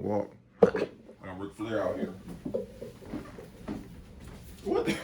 walk. I'm Ric Flair out here. What?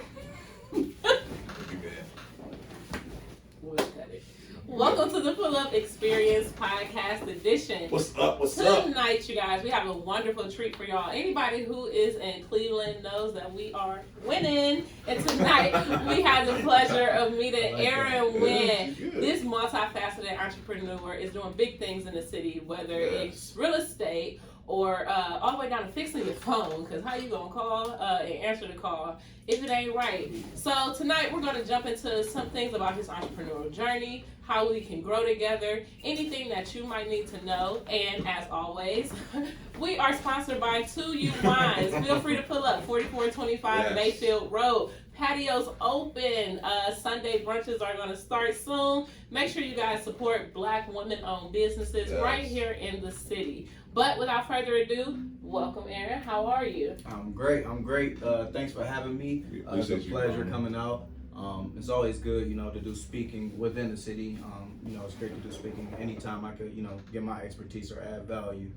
Welcome to the Pull Up Experience Podcast Edition. What's up? What's up? Tonight, you guys, we have a wonderful treat for y'all. Anybody who is in Cleveland knows that we are winning. And tonight, we have the pleasure of meeting Erin Wynn. This multifaceted entrepreneur is doing big things in the city, whether it's real estate or all the way down to fixing your phone, because how you gonna call and answer the call if it ain't right? So tonight we're gonna jump into some things about his entrepreneurial journey, how we can grow together, anything that you might need to know. And as always, we are sponsored by 2U Wines. Feel free to pull up 4425 Mayfield Road. Patios open. Sunday brunches are going to start soon. Make sure you guys support Black women-owned businesses right here in the city. But without further ado, welcome, Erin. How are you? I'm great. Thanks for having me. It's a pleasure coming out. It's always good, to do speaking within the city. It's great to do speaking anytime I could, get my expertise or add value.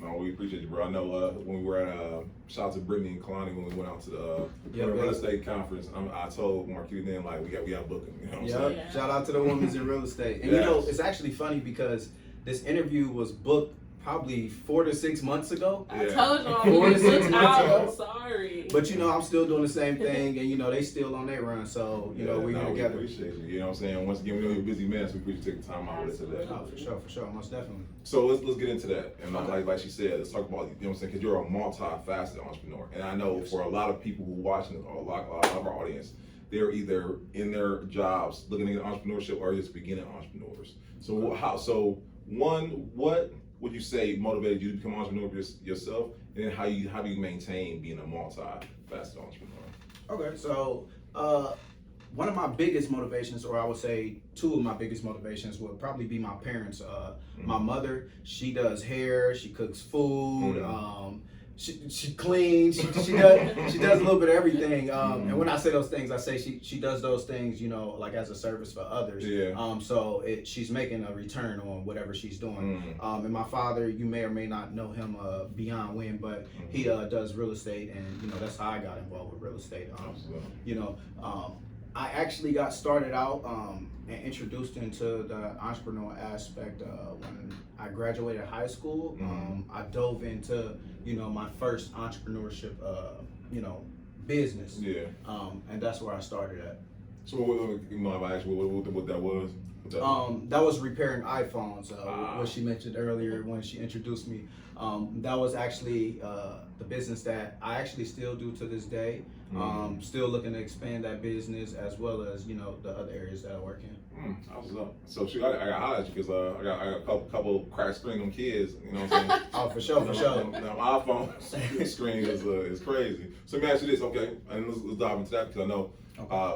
Oh, we appreciate you, bro. I know when we were at, shout out to Brittany and Kalani when we went out to the real estate conference. I told Marquita then, like, we got booking. You know what I'm saying? Yeah. Shout out to the women's in real estate. And it's actually funny because this interview was booked probably 4 to 6 months ago. I told y'all, 4 to 6 months ago. I'm sorry. But I'm still doing the same thing, and they still on their run. So we're together. We appreciate you. You know what I'm saying? Once again, we know you're a busy man, so we appreciate you taking time out with us today. Oh, for sure, most definitely. So let's get into that. And like she said, let's talk about, you know what I'm saying, because you're a multifaceted entrepreneur. And I know for a lot of people who are watching, or a lot of our audience, they're either in their jobs looking at entrepreneurship or just beginning entrepreneurs. So what would you say motivated you to become an entrepreneur yourself, and then how do you maintain being a multifaceted entrepreneur? Okay, so one of my biggest motivations, or I would say two of my biggest motivations, would probably be my parents. My mother, she does hair, she cooks food, she cleans, she does a little bit of everything. And when I say those things, I say she does those things, like as a service for others. Yeah. So she's making a return on whatever she's doing. And my father, you may or may not know him, Erin Wynn, but he does real estate, and that's how I got involved with real estate. I actually got started out and introduced into the entrepreneurial aspect when I graduated high school. I dove into my first entrepreneurship business. Yeah. And that's where I started at. So if I asked what that was? That was repairing iPhones, what she mentioned earlier when she introduced me. That was actually the business that I actually still do to this day. Still looking to expand that business as well as the other areas that I work in. So I got highlight you because I got a couple cracked screen on kids. You know what I'm saying? Oh, for sure. Now my iPhone screen is crazy. So let me ask you this, okay? And let's dive into that because I know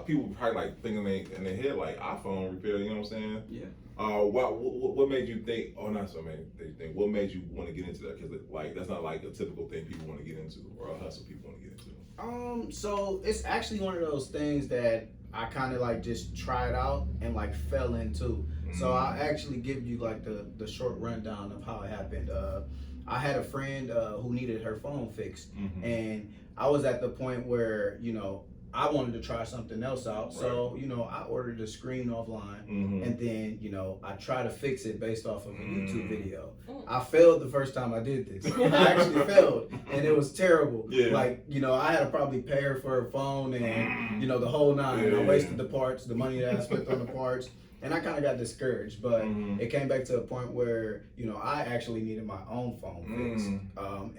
people probably like thinking in their head like iPhone repair. You know what I'm saying? Yeah. What made you think? Oh, not so many. What made you want to get into that? Because that's not like a typical thing people want to get into, or a hustle people want to get into. So it's actually one of those things that I kind of just tried out and fell into. So I'll actually give you the short rundown of how it happened. I had a friend who needed her phone fixed, and I was at the point where I wanted to try something else out. Right. So, I ordered a screen offline, and then, I tried to fix it based off of a YouTube video. I failed the first time I did this. I actually failed, and it was terrible. Yeah. I had to probably pay her for her phone and, the whole nine. Yeah. I wasted the parts, the money that I spent on the parts. And I kind of got discouraged, but it came back to a point where, I actually needed my own phone fixed.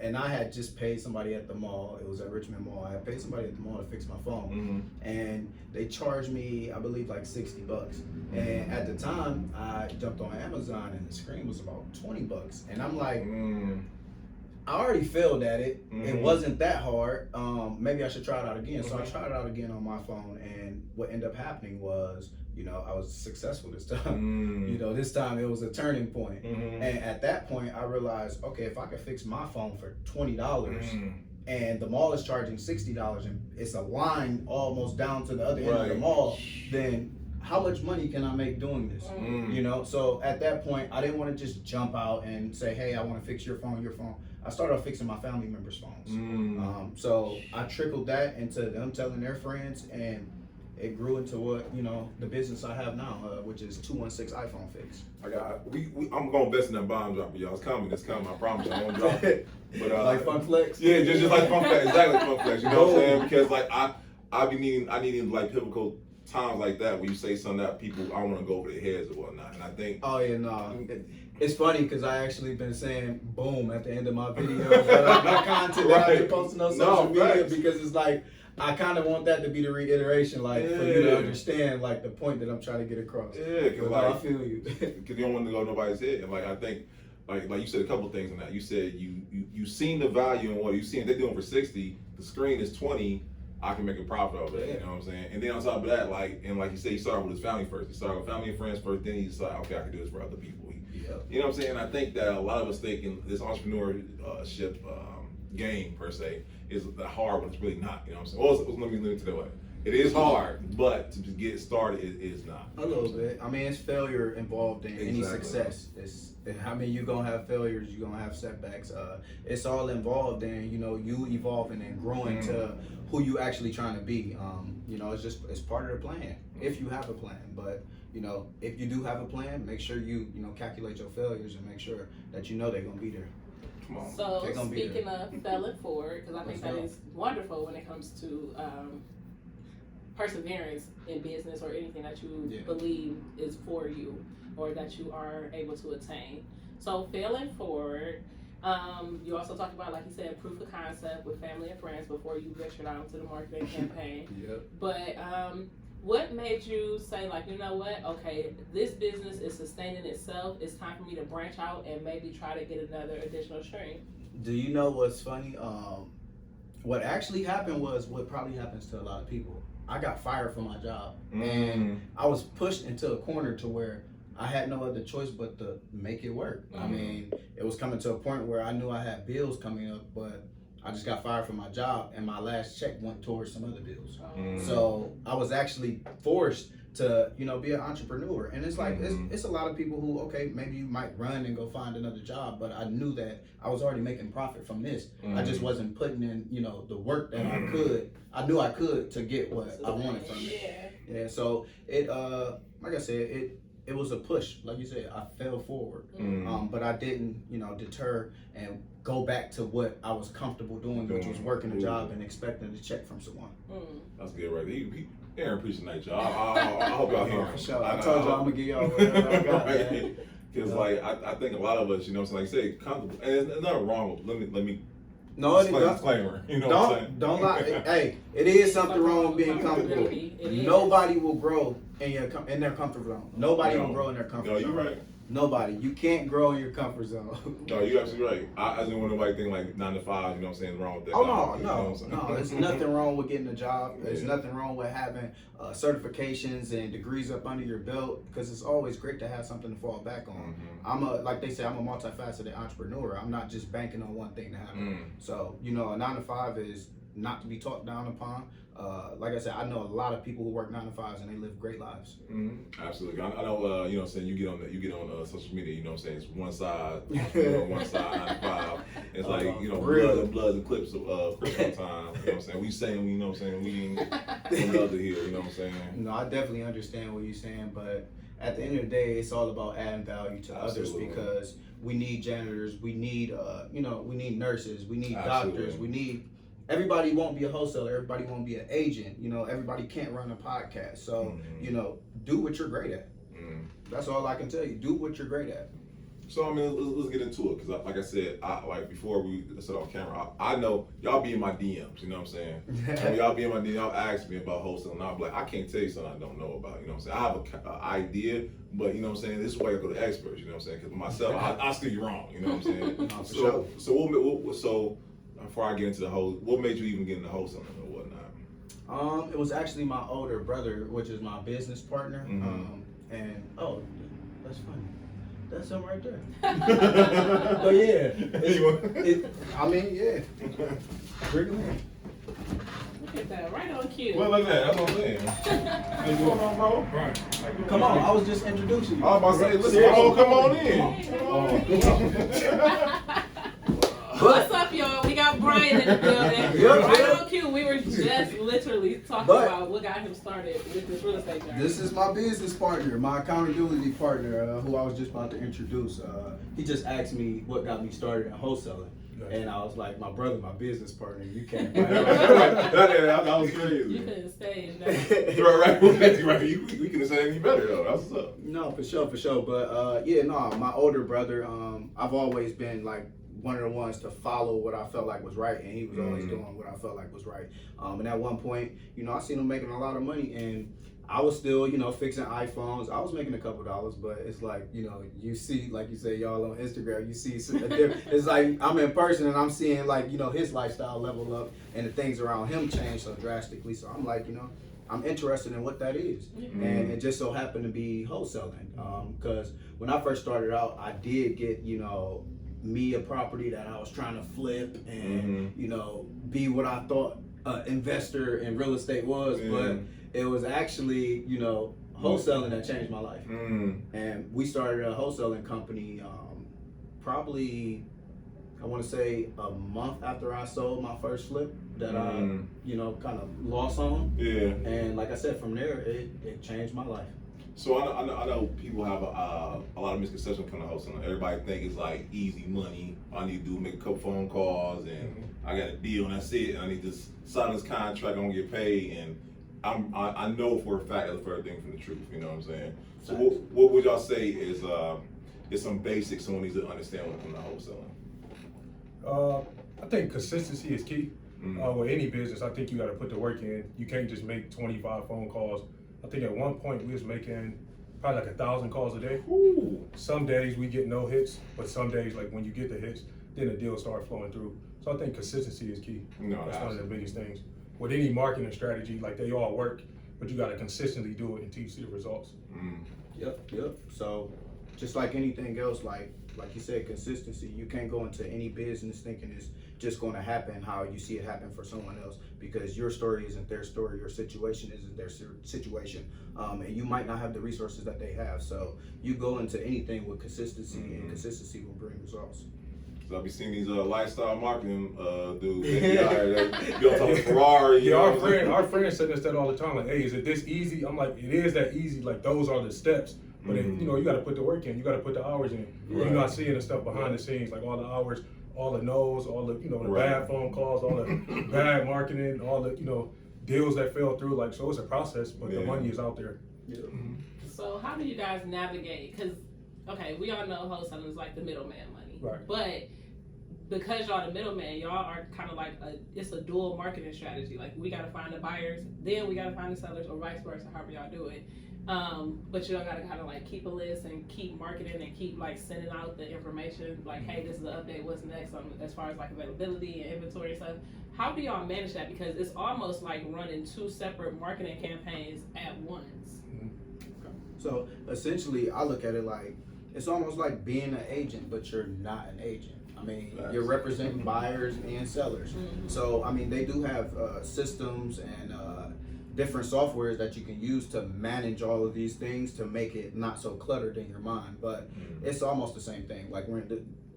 And I had just paid somebody at the mall. It was at Richmond Mall. I had paid somebody at the mall to fix my phone. And they charged me, I believe, $60. And at the time, I jumped on Amazon and the screen was about $20. And I'm like, I already failed at it. It wasn't that hard. Maybe I should try it out again. So I tried it out again on my phone. And what ended up happening was, I was successful this time. This time it was a turning point. And at that point, I realized, okay, if I could fix my phone for $20 and the mall is charging $60 and it's a line almost down to the other end of the mall, then how much money can I make doing this? So at that point, I didn't want to just jump out and say, hey, I want to fix your phone. I started off fixing my family members' phones. So I trickled that into them telling their friends, and it grew into what, the business I have now, which is 216 iPhone Fix. I'm going to invest in that bomb dropper, y'all. It's coming, I promise. I won't drop it. But, like Fun Flex? Yeah, just like Fun Flex, exactly Fun Flex, you know what I'm saying? Because like I needing like pivotal times like that where you say something that people, I want to go over their heads or whatnot. And I think... Oh yeah, no. It's funny because I actually been saying boom at the end of my videos. That content that I've been posting on social media, because it's like, I kind of want that to be the reiteration, like for you to understand like the point that I'm trying to get across. Yeah, because like, I feel you. Because you don't want to go nobody's head. And like I think, like you said a couple of things in that. You said you seen the value in what you seen. They're doing for 60. The screen is 20. I can make a profit of it. You know what I'm saying? And then on top of that, like you said, he started with his family first. He started with family and friends first. Then he decided, okay, I can do this for other people. You know what I'm saying? I think that a lot of us think in this entrepreneurship game per se is the hard one. It's really not. You know what I'm saying? Well, let me to that way. It is hard, but to get started, it is not. A little bit. I mean, it's failure involved in any success. You're gonna have failures. You're gonna have setbacks. It's all involved in you evolving and growing to who you actually trying to be. It's part of the plan if you have a plan. But if you do have a plan, make sure you calculate your failures and make sure that they're gonna be there. Come on. So speaking of failing forward, because I think that is wonderful when it comes to perseverance in business or anything that you believe is for you or that you are able to attain. So failing forward, you also talked about, like you said, proof of concept with family and friends before you ventured out into the marketing campaign. But what made you say, like, you know what, okay, this business is sustaining itself, it's time for me to branch out and maybe try to get another additional stream? Do you know what's funny? What actually happened was what probably happens to a lot of people. I got fired from my job, and I was pushed into a corner to where I had no other choice but to make it work. I mean, it was coming to a point where I knew I had bills coming up, but I just got fired from my job, and my last check went towards some other bills. So I was actually forced to, be an entrepreneur. And it's like, it's a lot of people who, okay, maybe you might run and go find another job, but I knew that I was already making profit from this. I just wasn't putting in, the work that I knew I could to get what I wanted from it. Yeah, so it, like I said, it was a push. Like you said, I fell forward, but I didn't, deter and go back to what I was comfortable doing, which was working a job and expecting a check from someone. That's good, right? Aaron preaching that, y'all. I hope y'all hear him. For sure. I told y'all I'm gonna give y'all whatever I got. Because like I think a lot of us, like you say, comfortable, and there's nothing wrong with. Let me. No, disclaimer. You know what I'm saying? Don't lie. Hey, it is something wrong with being comfortable. Nobody will grow in their comfort zone. Nobody will grow in their comfort zone. No, you're right. Nobody. You can't grow in your comfort zone. No, you're absolutely right. I didn't want nobody think like 9 to 5. You know what I'm saying? Wrong with that. Oh no. There's nothing wrong with getting a job. There's nothing wrong with having certifications and degrees up under your belt, because it's always great to have something to fall back on. Like they say, I'm a multifaceted entrepreneur. I'm not just banking on one thing to happen. So a 9 to 5 is not to be talked down upon. Like I said, I know a lot of people who work 9 to 5s and they live great lives. Absolutely. I know. You know what I'm saying? You get on social media. You know what I'm saying? It's one side, one side 9 to 5. It's like bloods and clips of Christmas time. You know what I'm saying? We saying, you know what I'm saying? We ain't love to hear. You know what I'm saying? No, I definitely understand what you're saying, but at the end of the day, it's all about adding value to others, because we need janitors, we need we need nurses, we need doctors, we need. Everybody won't be a wholesaler. Everybody won't be an agent. Everybody can't run a podcast. So, do what you're great at. That's all I can tell you. Do what you're great at. So, I mean, let's get into it. Because, like I said, like before we set on camera, I know y'all be in my DMs. You know what I'm saying? When y'all be in my DMs, y'all ask me about wholesaling. And I'll be like, I can't tell you something I don't know about. You know what I'm saying? I have an idea, but you know what I'm saying? This is why I go to experts. You know what I'm saying? Because myself, I'll steer you wrong. You know what I'm saying? So before I get into the whole, what made you even get into wholesaling or whatnot? It was actually my older brother, which is my business partner. And that's funny. That's him right there. But bring him in. Look at that, right on cue. Well, look at that. That's what I'm saying. What's going on, bro? Right. Come on, I was just introducing you. I was about to say, listen, come on in. What's up, y'all? We got Brian in the building. Right on cue. We were just literally talking about what got him started with this real estate journey. This is my business partner, my accountability partner, who I was just about to introduce. He just asked me what got me started in wholesaling. And I was like, my brother, my business partner, you can't. That was crazy. You couldn't stay in right. We couldn't say any better though. That's what's up. No, for sure. But my older brother, I've always been like one of the ones to follow what I felt like was right, and he was always doing what I felt like was right. And at one point, I seen him making a lot of money, and I was still, fixing iPhones. I was making a couple dollars, but it's like, you see, like you say, y'all on Instagram, you see, it's like I'm in person and I'm seeing like, his lifestyle level up and the things around him change so drastically. So I'm like, I'm interested in what that is. Mm-hmm. And it just so happened to be wholesaling. Because when I first started out, I did get, me a property that I was trying to flip and, be what I thought an investor in real estate was, but it was actually, wholesaling that changed my life. And we started a wholesaling company probably, I want to say a month after I sold my first flip that I, kind of lost on. Yeah. And like I said, from there, it changed my life. So I know people have a lot of misconceptions when it comes to wholesaling. Everybody think it's like easy money. All I need to do is make a couple phone calls and I got a deal and that's it. And I need to sign this contract, I'm gonna get paid. And I know for a fact that's the further thing from the truth. You know what I'm saying? So what would y'all say is some basics someone needs to understand when it comes to wholesaling? I think consistency is key. With any business, I think you got to put the work in. You can't just make 25 phone calls. I think at one point we was making probably like 1,000 calls a day. Ooh. Some days we get no hits, but some days like when you get the hits, then the deals start flowing through. So I think consistency is key. That's one of the biggest things. With any marketing strategy, like they all work, but you got to consistently do it until you see the results. Yep. So just like anything else, like you said, consistency. You can't go into any business thinking it's just going to happen how you see it happen for someone else, because your story isn't their story, your situation isn't their situation, and you might not have the resources that they have. So you go into anything with consistency, and consistency will bring results. So I be seeing these lifestyle marketing dudes. They be on top of Ferrari. Yeah, our friend said us that all the time. Like, hey, is it this easy? I'm like, it is that easy. Like those are the steps. But then, you got to put the work in. You got to put the hours in. Right. You're not seeing the stuff behind the scenes, like all the hours, all the no's, all the the bad phone calls, all the bad marketing, all the deals that fell through. Like, so it's a process, but the money is out there. Yeah. So how do you guys navigate? Because we all know wholesaling is like the middleman money, right? But because y'all the middleman, y'all are kind of like it's a dual marketing strategy. Like we got to find the buyers, then we got to find the sellers, or vice versa, however y'all do it. But you gotta kind of like keep a list and keep marketing and keep like sending out the information. Like, hey, this is the update. What's next as far as like availability and inventory and stuff. How do y'all manage that? Because it's almost like running two separate marketing campaigns at once. So essentially, I look at it like it's almost like being an agent, but you're not an agent. I mean, you're representing buyers and sellers. So I mean, they do have systems and different softwares that you can use to manage all of these things to make it not so cluttered in your mind. But it's almost the same thing. Like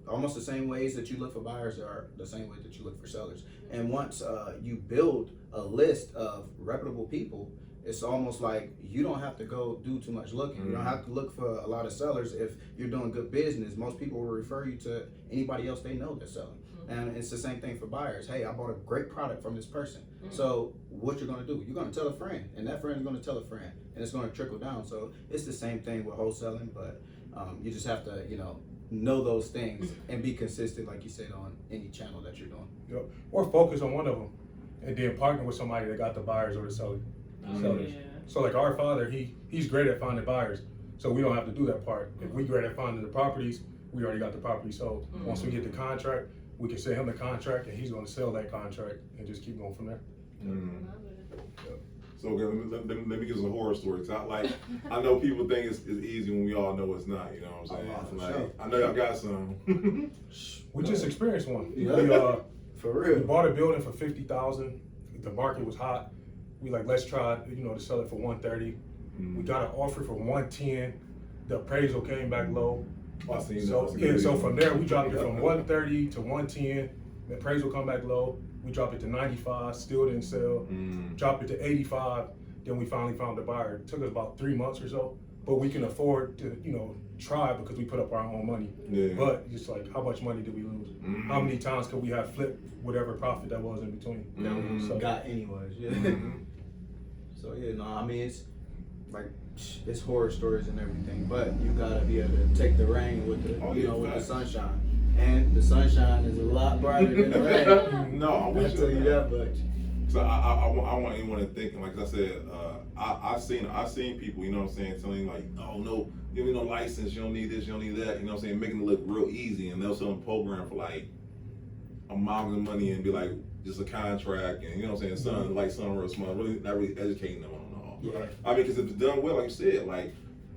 almost the same ways that you look for buyers are the same way that you look for sellers. And once you build a list of reputable people, it's almost like you don't have to go do too much looking. You don't have to look for a lot of sellers. If you're doing good business, most people will refer you to anybody else they know that's selling. And it's the same thing for buyers. Hey, I bought a great product from this person. So what you're gonna do? You're gonna tell a friend, and that friend is gonna tell a friend, and it's gonna trickle down. So it's the same thing with wholesaling, but you just have to, know those things and be consistent, like you said, on any channel that you're doing. Yep. Or focus on one of them, and then partner with somebody that got the buyers or the sellers. So like our father, he's great at finding buyers, so we don't have to do that part. If we're great at finding the properties, we already got the property sold. Once we get the contract, we can send him the contract, and he's going to sell that contract and just keep going from there. So let me give us a horror story. Cause I know people think it's easy when we all know it's not. You know what I'm saying? I know y'all got some. We just experienced one. For real. We bought a building for $50,000. The market was hot. We let's try to sell it for $130. We got an offer for $110. The appraisal came back low. I seen so from there we dropped it from $130 to $110. The appraisal come back low. We drop it to 95, still didn't sell. Drop it to 85, then we finally found the buyer. It took us about 3 months or so, but we can afford to, try because we put up our own money. Yeah. But it's like, how much money did we lose? How many times could we have flipped whatever profit that was in between? That we So- got anyways. Yeah. So yeah, no, I mean it's like it's horror stories and everything, but you gotta be able to take the rain with the with the sunshine. And the sunshine is a lot brighter than the rain. No, I I'll wish tell you that much. So I want anyone to think, like I said, I've seen people, you know what I'm saying, telling like, oh no, give me no license, you don't need this, you don't need that, you know what I'm saying, making it look real easy, and they'll sell a program for like a mountain of money and be like just a contract, and you know what I'm saying, son real smart, really not really educating them on all. Yeah. I mean, because if it's done well, like you said, like.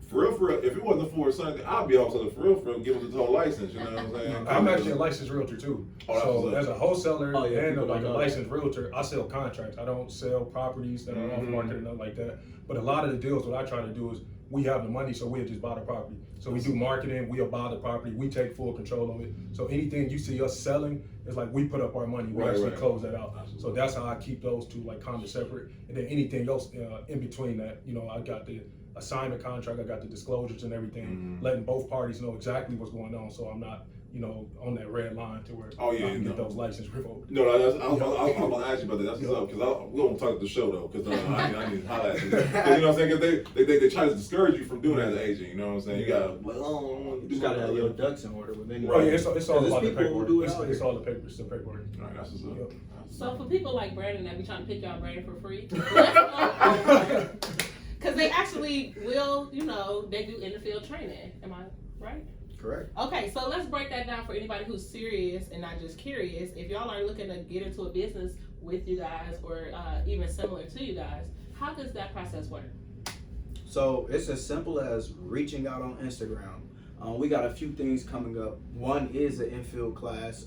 For real, if it wasn't for something, I'd be also for real, give us the whole license, you know what I'm saying? I'm actually a licensed realtor too. So as a wholesaler and people like a don't know licensed realtor, I sell contracts. I don't sell properties that are off market or nothing like that. But a lot of the deals, what I try to do is we have the money, so we'll just buy the property. So we do marketing, we'll buy the property, we take full control of it. So anything you see us selling, it's like we put up our money, we actually close that out. So that's how I keep those two like kind of separate. And then anything else in between that, I got the assignment contract, I got the disclosures and everything, letting both parties know exactly what's going on, so I'm not, on that red line to where I can get those licenses revoked. No, I was going to ask you about that. That's what's up, because we don't talk at the show though, because I need to highlight it. You know what I'm saying? Because they try to discourage you from doing that as an agent. You know what I'm saying? You gotta You just gotta have your ducks in order with any. Right, it's all about the paperwork. It It's all the papers, the paperwork. All right, that's what's up. Yep. So for people like Brandon that be trying to pick y'all brain for free, because they actually will, they do in the field training. Am I right? Correct. Okay, so let's break that down for anybody who's serious and not just curious. If y'all are looking to get into a business with you guys or even similar to you guys, how does that process work? So it's as simple as reaching out on Instagram. We got a few things coming up. One is an infield class.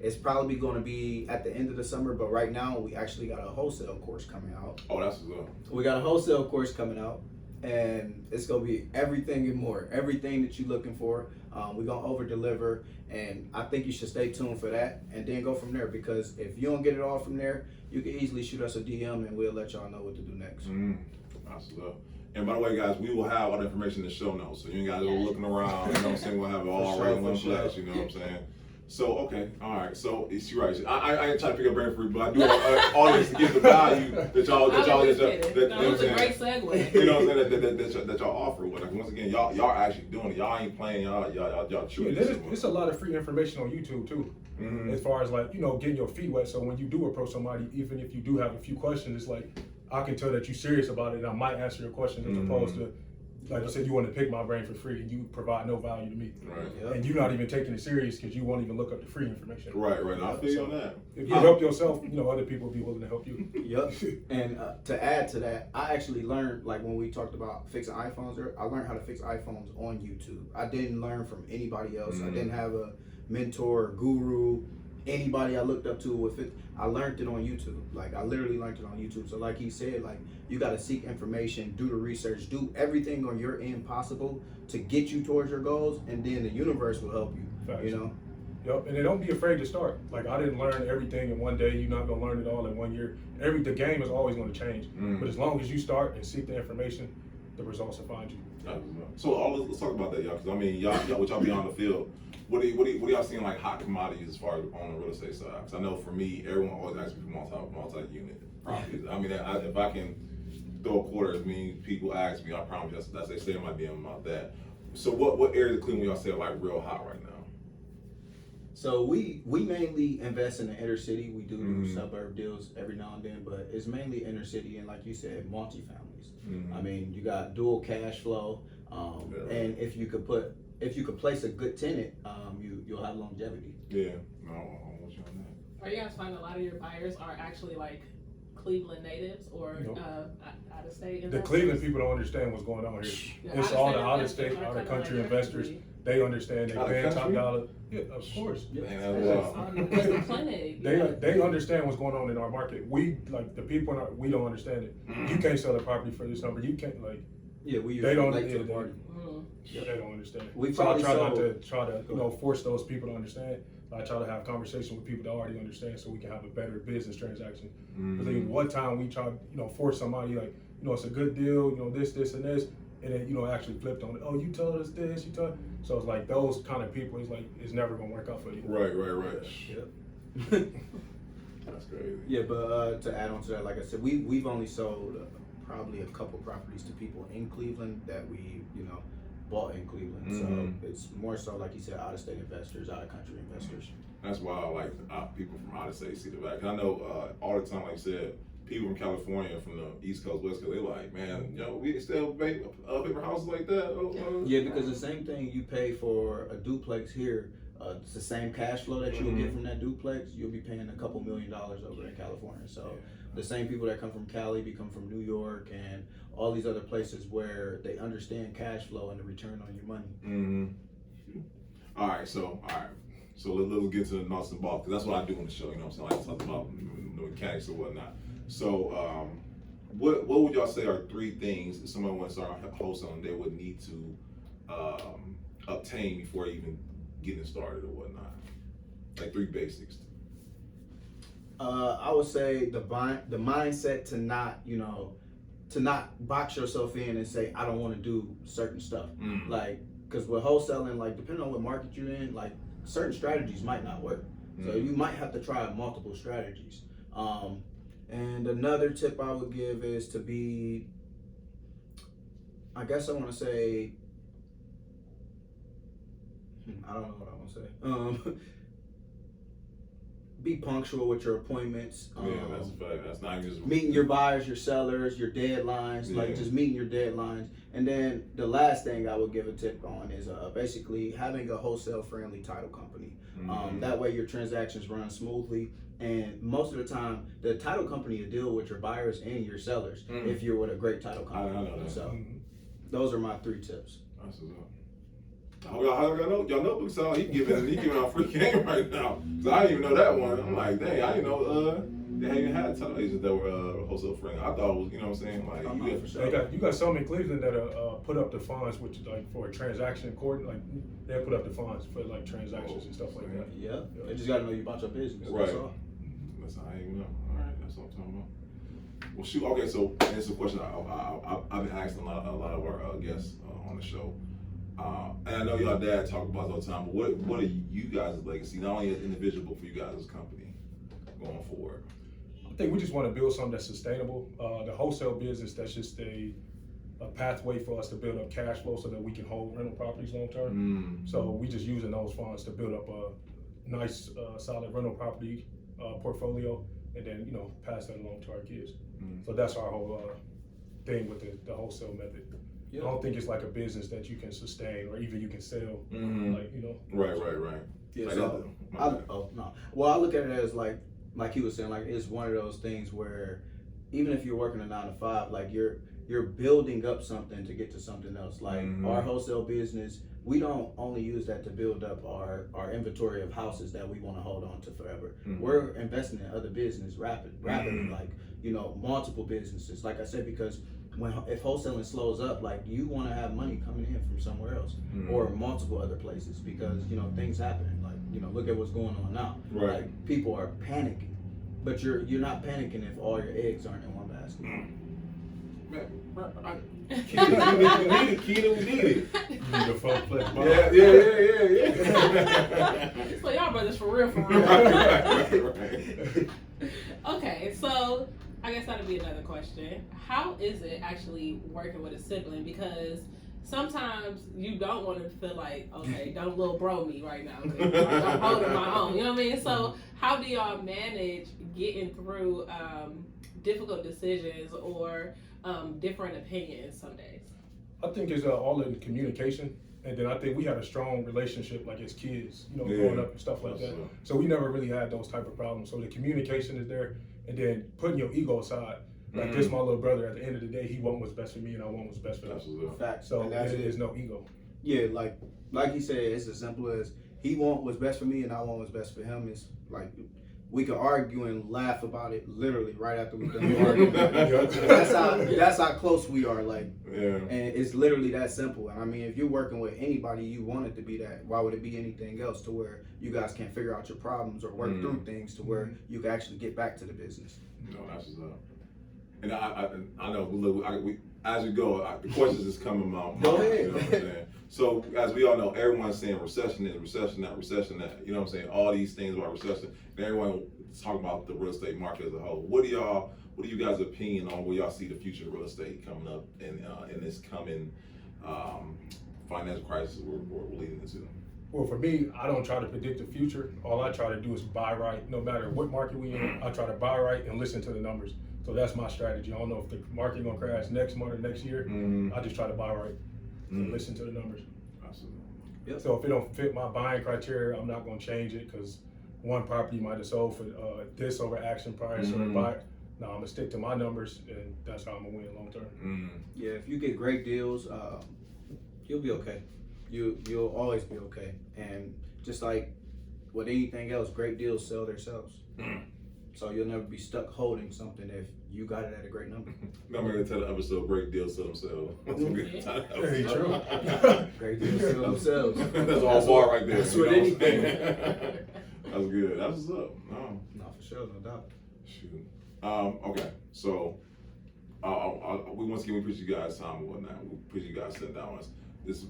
It's probably going to be at the end of the summer, but right now we actually got a wholesale course coming out. Oh, that's what's up. We got a wholesale course coming out, and it's going to be everything and more. Everything that you're looking for. We're going to over-deliver, and I think you should stay tuned for that and then go from there, because if you don't get it all from there, you can easily shoot us a DM and we'll let y'all know what to do next. That's what's up. And by the way, guys, we will have all the information in the show notes, so you ain't got to go looking around. You know what I'm saying? We'll have it all right in one place. You know what I'm saying? So okay, all right. So you're right. I ain't trying to pick up brain for you, but I do want our audience to get the value that y'all that was a great segue. You know what I'm saying? That y'all offer. But like, once again, y'all actually doing it. Y'all ain't playing. Y'all truly. There's a lot of free information on YouTube too. As far as like getting your feet wet. So when you do approach somebody, even if you do have a few questions, it's like I can tell that you're serious about it, and I might answer your question as opposed to, like you said, you want to pick my brain for free and you provide no value to me. Right. Yep. And you're not even taking it serious because you won't even look up the free information. Right. I feel you on that. If you help yourself, other people will be willing to help you. Yep. And to add to that, I actually learned, like when we talked about fixing iPhones, I learned how to fix iPhones on YouTube. I didn't learn from anybody else. I didn't have a mentor, guru, anybody I looked up to with it. I learned it on YouTube. Like I literally learned it on YouTube. So like he said, like you got to seek information, do the research, do everything on your end possible to get you towards your goals, and then the universe will help you. Facts. Yep. And then don't be afraid to start. Like I didn't learn everything in one day. You're not gonna learn it all in 1 year. The game is always gonna change. But as long as you start and seek the information, the results will find you. So let's talk about that, y'all. Because I mean, y'all with y'all beyond the field. What are y'all seeing like hot commodities as far as on the real estate side? Because I know for me, everyone always asks me for multi-unit properties. I mean, if I can throw a quarter, as many people ask me, I promise that's they say in my DM about that. So what areas of Cleveland y'all say are like real hot right now? So we mainly invest in the inner city. We do suburb deals every now and then, but it's mainly inner city and, like you said, multi-families. I mean, you got dual cash flow, and if you could place a good tenant, you'll have longevity. Yeah, no, I'm with you on that. Are you guys finding a lot of your buyers are actually like Cleveland natives or out of state investors? The Cleveland people don't understand what's going on here. It's all the out of state, out of country investors. They understand. They paying top dollar. Yeah, of course. Yeah. They understand what's going on in our market. We like the people. We don't understand it. You can't sell a property for this number. You can't like. Yeah, we they don't. late to the party. They don't understand. We so I probably try not to force those people to understand. I try to have conversation with people that already understand so we can have a better business transaction. But then one time we tried, force somebody like, it's a good deal, this, and this, and then, actually flipped on it. Oh, you told us this, So it's like those kind of people, it's like, it's never gonna work out for you. Right. Yep. That's crazy. Yeah, but to add on to that, like I said, we've only sold probably a couple properties to people in Cleveland that we, bought in Cleveland. So it's more so, like you said, out-of-state investors, out-of-country investors. That's why I like people from out of state see the back. I know all the time, like you said, people from California, from the East Coast, West Coast, they like, man, we still paper houses like that. Yeah, because the same thing you pay for a duplex here, it's the same cash flow that you will get from that duplex, you'll be paying a couple $1 million over in California. So the same people that come from Cali become from New York and all these other places where they understand cash flow and the return on your money. All right. So let's get to the nuts and bolts, because that's what I do on the show. You know what I'm saying? I talk about mechanics or whatnot. So what would y'all say are 3 things if someone wants to start wholesaling they would need to obtain before even getting started or whatnot? Like 3 basics. I would say the mindset to not box yourself in and say, I don't want to do certain stuff. Like, because with wholesaling, like, depending on what market you're in, like, certain strategies might not work. So you might have to try multiple strategies. And another tip I would give is to be, I guess I want to say, I don't know what I want to say. Be punctual with your appointments. That's a fact. That's not just meeting your buyers, your sellers, your deadlines, like just meeting your deadlines. And then the last thing I would give a tip on is basically having a wholesale friendly title company. That way your transactions run smoothly. And most of the time, the title company will deal with your buyers and your sellers if you're with a great title company. I know that. So those are my 3 tips. That's what's up. Y'all know Big Sal, he giving out free game right now. So I didn't even know that one. I'm like, dang, I didn't know they hadn't even had title agents that were wholesale friendly. I thought it was, you know what I'm saying? Like you got some in Cleveland that put up the funds, which like for a transaction in court, like they put up the funds for like transactions and stuff like that. Yeah. They just gotta know you about your business. Right. That's all. That's I didn't even know. All right, that's what I'm talking about. Well, shoot. Okay, so that's a question I've been asking a lot of our guests on the show. And I know y'all dad talk about it all the time, but what are you guys' legacy, not only as individual, but for you guys as a company going forward? I think we just want to build something that's sustainable. The wholesale business, that's just a pathway for us to build up cash flow so that we can hold rental properties long term. So we just using those funds to build up a nice, solid rental property portfolio, and then pass that along to our kids. So that's our whole thing with the wholesale method. I don't think it's like a business that you can sustain or even you can sell. Like, Right. Yeah, like so Well, I look at it as like he was saying, like it's one of those things where even if you're working a 9 to 5, like you're building up something to get to something else. Like our wholesale business, we don't only use that to build up our inventory of houses that we want to hold on to forever. We're investing in other business rapidly, like multiple businesses. Like I said, because if wholesaling slows up, like you want to have money coming in from somewhere else or multiple other places, because things happen. Like look at what's going on now. Right. Like people are panicking, but you're not panicking if all your eggs aren't in one basket. We need it. you need a full flex bar. Yeah. So y'all brothers for real. Right. Okay, so I guess that'll be another question. How is it actually working with a sibling? Because sometimes you don't want to feel like, okay, don't little bro me right now. I'm holding my own. You know what I mean? So how do y'all manage getting through difficult decisions or different opinions some days? I think it's all in communication. And then I think we had a strong relationship like as kids, growing up and stuff like that. So we never really had those type of problems. So the communication is there. And then putting your ego aside, like this, my little brother. At the end of the day, he want what's best for me, and I want what's best for him. Fact. So there's no ego. Yeah, like he said, it's as simple as he want what's best for me, and I want what's best for him. It's like we can argue and laugh about it literally right after we're done arguing. That's how close we are. Like, and it's literally that simple. And I mean, if you're working with anybody, you want it to be that. Why would it be anything else to where you guys can't figure out your problems or work through things to where you can actually get back to the business? No, that's what's up. And I know. Look, as we go, the questions is coming out. Go ahead. You know what I'm saying? So as we all know, everyone's saying recession is recession that, recession that. You know what I'm saying? All these things about recession, and everyone is talking about the real estate market as a whole. What do you guys' opinion on where y'all see the future of real estate coming up in this coming financial crisis we're leading into? Well, for me, I don't try to predict the future. All I try to do is buy right. No matter what market we in, I try to buy right and listen to the numbers. So that's my strategy. I don't know if the market gonna crash next month or next year. I just try to buy right and listen to the numbers. Absolutely. Yep. So if it don't fit my buying criteria, I'm not gonna change it because one property might have sold for this over action price or buy. No, I'm gonna stick to my numbers, and that's how I'm gonna win long term. Yeah, if you get great deals, you'll be okay. You'll always be okay. And just like with anything else, great deals sell themselves. So you'll never be stuck holding something if you got it at a great number. I'm going to tell the episode, great deals sell themselves. Very true. Great deals sell themselves. That's all bar right there. That's what anything. That's good. That's what's up. No, for sure, no doubt. Shoot. Okay, so we once again we appreciate you guys' time and whatnot. We appreciate you guys sitting down with us. This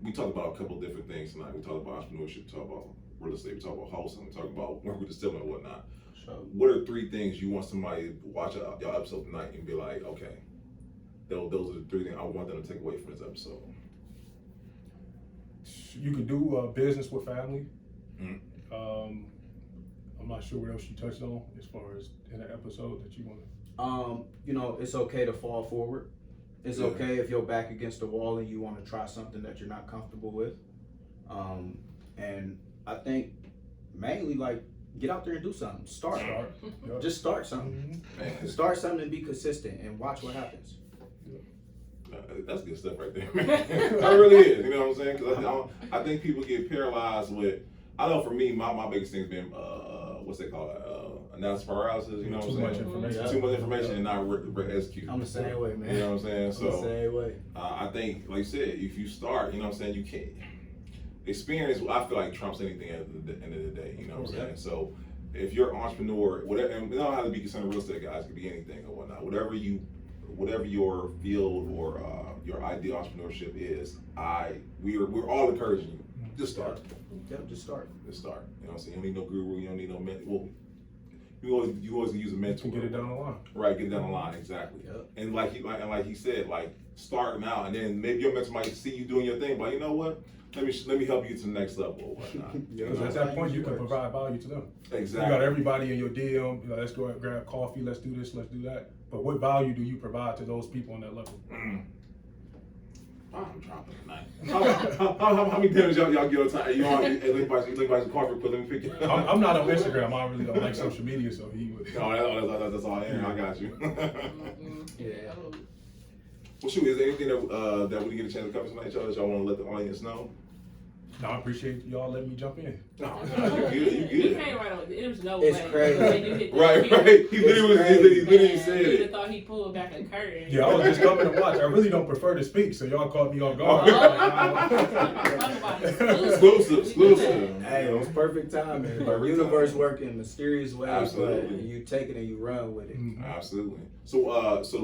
we talked about a couple of different things tonight. We talked about entrepreneurship, we talked about real estate, we talked about wholesaling, we talked about work with the Sibling and whatnot. Sure. What are 3 things you want somebody to watch y'all episode tonight and be like, okay, those are the 3 things I want them to take away from this episode? You can do business with family. I'm not sure what else you touched on as far as in an episode that you want to. It's okay to fall forward. It's okay if you're back against the wall and you want to try something that you're not comfortable with. And I think mainly like get out there and do something. Start. Yep. Just start something. Start something and be consistent and watch what happens. That's good stuff right there, man. That really is. You know what I'm saying? Because I think people get paralyzed with. I know for me, my biggest thing's been what's they call it? Analysis paralysis. You know what I'm saying? Too much information. Too much information and not execute. I'm the same way, man. You know what I'm saying? So I'm the same way. I think, like you said, if you start, you know what I'm saying, you can't. Experience, I feel like trumps anything at the end of the day. You know what I'm saying? So if you're an entrepreneur, whatever, and it don't have to be concerned real estate guys, it could be anything or whatnot. Whatever your field or your ideal entrepreneurship is, we're all encouraging you. Just start. Yep, just start. Just start. You know what I'm saying? You don't need no guru. You don't need no mentor. Well, you always use a mentor. To get it down the line. Right, get it down the line, exactly. Yep. And like he said, like starting out, and then maybe your mentor might see you doing your thing, but you know what? Let me help you to the next level or whatnot. Because at that point, you can provide value to them. Exactly. You got everybody in your DM. Let's go and grab coffee. Let's do this. Let's do that. But what value do you provide to those people on that level? I'm dropping tonight. How many dinners y'all get on time? You on? Hey, look by some coffee. Let me pick you. I'm not on Instagram. I really don't like social media, so he would. No, that's all I am. I got you. Yeah. Well, shoot, is there anything that we get a chance to cover tonight, y'all, that y'all want to let the audience know? No, I appreciate y'all letting me jump in. No, you good. You came right on. There was no It's way. crazy. When you hit Right. He literally said You it. thought he pulled back a curtain. Yeah, I was just coming to watch. I really don't prefer to speak, so y'all caught me off guard. Exclusive. Hey, it was perfect timing. The universe working in mysterious ways. Absolutely. But you take it and you run with it. Absolutely. So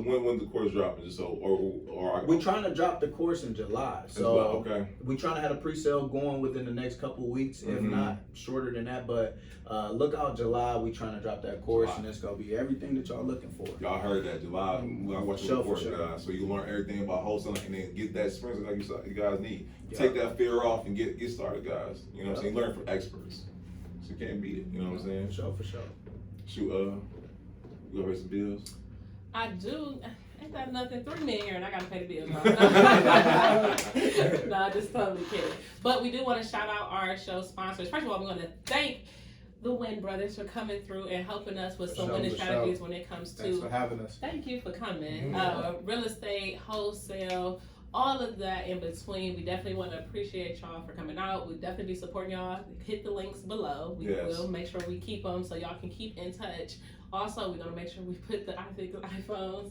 when the course dropping? Just or We're trying to drop the course in July. So okay. We're trying to have a pre-sale going within the next couple of weeks, if not shorter than that. But look out July. We're trying to drop that course, and it's gonna be everything that y'all looking for. Y'all heard that July. We gotta watch the course, guys. So you learn everything about wholesaling and then get that experience like you guys need. Yeah. Take that fear off and get started, guys. You know what I'm saying? Learn from experts. So you can't beat it. You know what I'm saying? For sure. Shoot, you gotta pay some bills. I do. Ain't that nothing? 3 men here, and I gotta pay the bills. No, just totally kidding. But we do want to shout out our show sponsors. First of all, we want to thank the Wynn brothers for coming through and helping us with some winning strategies when it comes to. Thanks for having us. Thank you for coming. Real estate, wholesale, all of that in between. We definitely want to appreciate y'all for coming out. We'll definitely be supporting y'all. Hit the links below. We will make sure we keep them so y'all can keep in touch. Also, we're going to make sure we put the iPhones,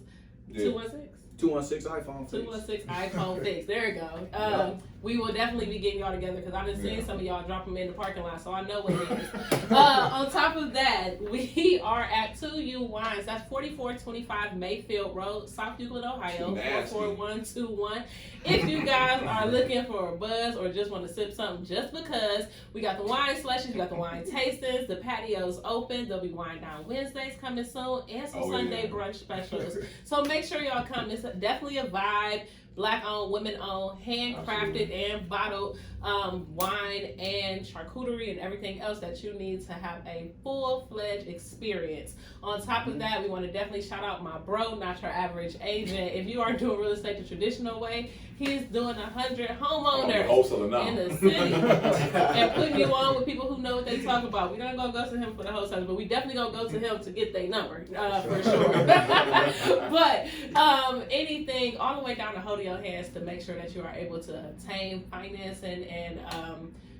216? 216 iPhone. 216 iPhone fix. There you go. We will definitely be getting y'all together because I've been seeing some of y'all drop them in the parking lot, so I know what it is. On top of that, we are at 2U Wines. That's 4425 Mayfield Road, South Euclid, Ohio, 44121. If you guys are looking for a buzz or just want to sip something just because, we got the wine slushies, we got the wine tastings, the patio's open. There'll be wine down Wednesdays coming soon, and some Sunday brunch specials. So make sure y'all come. It's definitely a vibe. Black-owned, women-owned, handcrafted and bottled wine and charcuterie and everything else that you need to have a full-fledged experience. On top of that, we want to definitely shout out my bro, Not Your Average Agent. If you are doing real estate the traditional way, he's doing 100 homeowners in the city and putting you on with people who know what they talk about. We're not going to go to him for the wholesalers, but we definitely going to go to him to get their number, for sure. But anything all the way down to holding your hands to make sure that you are able to obtain financing and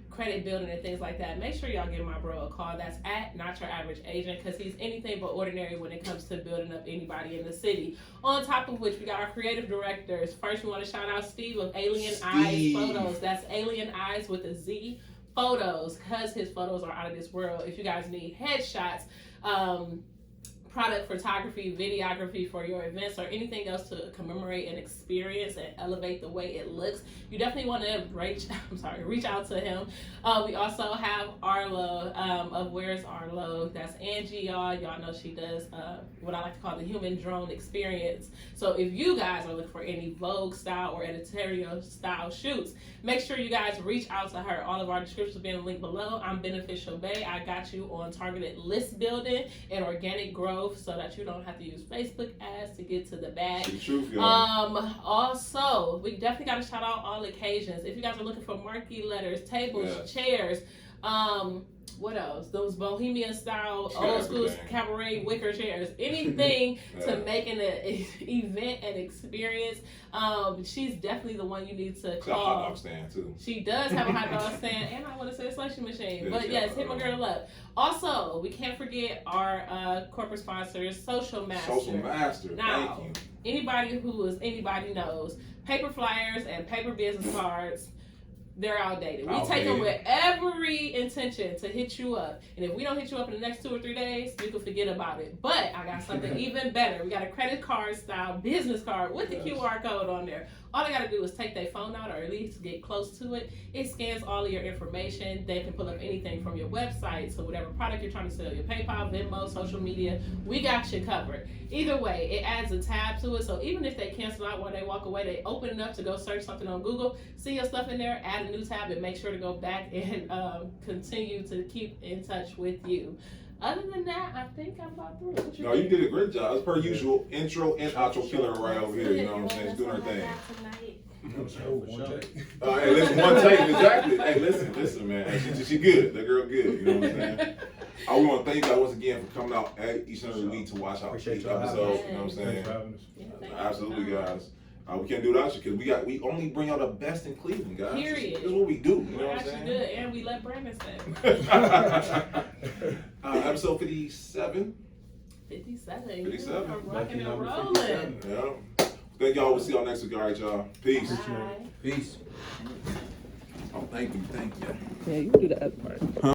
credit building and things like that. Make sure y'all give my bro a call. That's at Not Your Average Agent, because he's anything but ordinary when it comes to building up anybody in the city. On top of which, we got our creative directors. First, we want to shout out Steve of Alien Eyes Photos. That's Alien Eyes with a Z Photos, because his photos are out of this world. If you guys need headshots, product photography, videography for your events, or anything else to commemorate an experience and elevate the way it looks, you definitely want to reach out to him. We also have Arlo of Where's Arlo. That's Angie, y'all know she does what I like to call the human drone experience. So if you guys are looking for any Vogue style or editorial style shoots, make sure you guys reach out to her. All of our descriptions will be in the link below. I'm Beneficial Bay. I got you on targeted list building and organic growth, so that you don't have to use Facebook ads to get to the bag. Also, we definitely got to shout out all occasions. If you guys are looking for marquee letters, tables, chairs, what else? Those bohemian style, old school cabaret wicker chairs. Anything to make an event and experience. She's definitely the one you need to call. A hot dog stand too. She does have a hot dog stand, and I want to say a slushie machine. But yes, hit my girl up. Also, we can't forget our corporate sponsors, Social Master. Social Master. Now, thank you. Anybody who is anybody knows, paper flyers and paper business cards, they're outdated. We take them with every intention to hit you up. And if we don't hit you up in the next 2 or 3 days, you can forget about it. But I got something even better. We got a credit card style business card with the QR code on there. All they got to do is take their phone out, or at least get close to it. It scans all of your information. They can pull up anything from your website, so whatever product you're trying to sell, your PayPal, Venmo, social media, we got you covered. Either way, it adds a tab to it, so even if they cancel out while they walk away, they open it up to go search something on Google, see your stuff in there, add a new tab, and make sure to go back and continue to keep in touch with you. Other than that, I think I'm about through. No, you did a great job. As per usual, intro and outro killer right over here. You know what I'm saying? She's doing her thing. Hey, listen, one take, exactly. Hey, listen, man. Hey, she good. That girl good. You know what I'm saying? I want to thank you guys once again for coming out each and every week to watch out each episode. You know what I'm saying? Absolutely, guys. We can't do it without you, because we only bring out the best in Cleveland, guys. Period. This is what we do. You know what I'm saying? Good, and we let Brandon say. Episode 57. 57. 57. We're rocking and rolling. Yeah. Thank y'all. We'll see y'all next week. All right, y'all. Peace. Bye. Peace. Oh, thank you. Yeah, you do the other part.